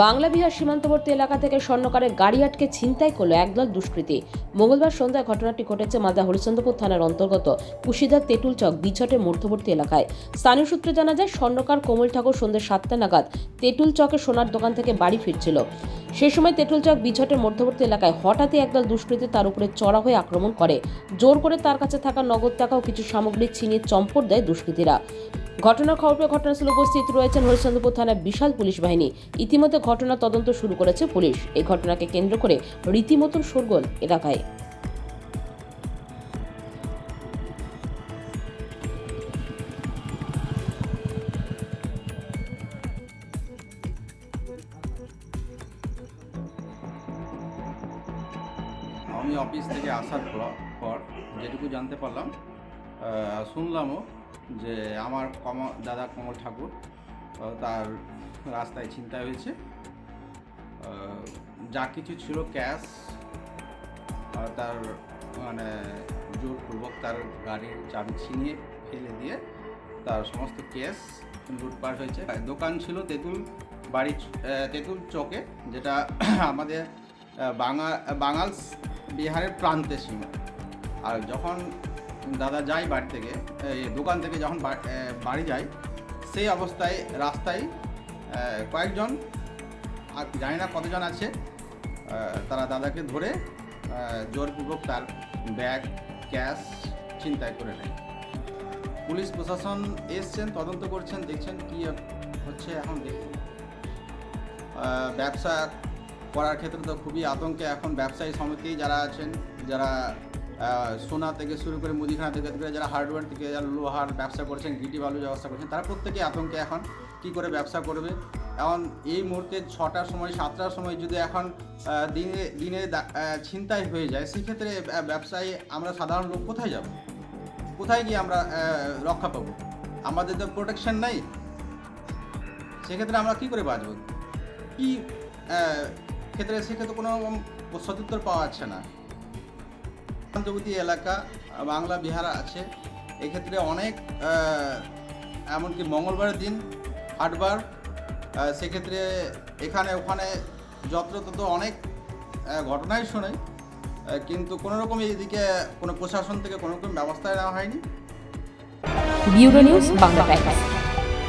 বাংলা বিহার সীমান্তবর্তী এলাকা থেকে স্বর্ণকারে গাড়ি আটকে ছিনতাই করল একদল দুষ্কৃতী। মঙ্গলবার সন্ধ্যায় ঘটনাটি ঘটেছে মালদা হরিশ্চন্দ্রপুর থানার অন্তর্গত কুশিদার তেঁতুল চক বিছটের মধ্যবর্তী এলাকায়। স্থানীয় সূত্রে জানা যায়, স্বর্ণকার কোমল ঠাকুর সন্ধ্যে 7টা নাগাদ তেঁতুল চকে সোনার দোকান থেকে বাড়ি ফিরছিল। সে সময় তেঁতুল চক বিছটের মধ্যবর্তী এলাকায় হঠাৎই একদল দুষ্কৃতী তার উপরে চড়া হয়ে আক্রমণ করে। জোর করে তার কাছে থাকা নগদ টাকা ও কিছু সামগ্রী ছিনিয়ে চম্পট দেয় দুষ্কৃতীরা। ঘটনার খবর পেয়ে ঘটনাস্থলে উপস্থিত রয়েছেন হরিশ্চন্দ্রপুর থানার বিশাল পুলিশ বাহিনী। ইতিমধ্যে ঘটনার তদন্ত শুরু করেছে পুলিশ। এই ঘটনাকে কেন্দ্র করে রীতিমতন শোরগোল এলাকায়। আমি অফিস থেকে আসার পর যেটুকু জানতে পারলাম, শুনলামও যে আমার দাদা কমল ঠাকুর তার রাস্তায় ছিনতাই হয়েছে। যা কিছু ছিল ক্যাশ, তার মানে জোরপূর্বক তার গাড়ির চাবি ছিনিয়ে ফেলে দিয়ে তার সমস্ত ক্যাশ লুটপাট হয়েছে। দোকান ছিল তেঁতুল চকে, যেটা আমাদের বাঙাল বিহারের প্রান্তে ছিল। আর যখন দাদা যায় বাড়ি থেকে, দোকান থেকে যখন বাড়ি যায়, সেই অবস্থায় রাস্তায় কয়েকজন, আর জানি না কতজন আছে, তারা দাদাকে ধরে জোরপূর্বক তার ব্যাগ ক্যাশ ছিনতাই করে নেয়। পুলিশ প্রশাসন এসছেন, তদন্ত করছেন, দেখছেন কী হচ্ছে। এখন দেখুন, ব্যবসা করার ক্ষেত্রে তো খুবই আতঙ্কে এখন ব্যবসায়ী সমিতি যারা আছেন, যারা সোনা থেকে শুরু করে মুদিখানা থেকে যারা হার্ডওয়্যার থেকে যারা লোহার ব্যবসা করছেন, গিটি বালু ব্যবসা করছেন, তারা প্রত্যেকে আতঙ্কে এখন কি করে ব্যবসা করবে। এখন এই মুহূর্তে 6টার সময় 7টার সময় যদি এখন দিনে ছিনতাই হয়ে যায়, সেক্ষেত্রে ব্যবসায়ী আমরা সাধারণ লোক কোথায় যাব? কোথায় গিয়ে আমরা রক্ষা পাবো? আমাদের তো প্রোটেকশন নাই। সেক্ষেত্রে আমরা কি করে বাঁচব? কি সেক্ষেত্রে কোনো সদুত্তর পাওয়া যাচ্ছে না। সীমান্তবর্তী এলাকা বাংলা বিহার আছে, এক্ষেত্রে অনেক, এমনকি মঙ্গলবারের দিন হাটবার, সেক্ষেত্রে এখানে ওখানে যত্রতত্র অনেক ঘটনাই শোনাই, কিন্তু কোনোরকম এইদিকে কোনো প্রশাসন থেকে কোনোরকম ব্যবস্থা নেওয়া হয়নি। Bureau news Bangla Times.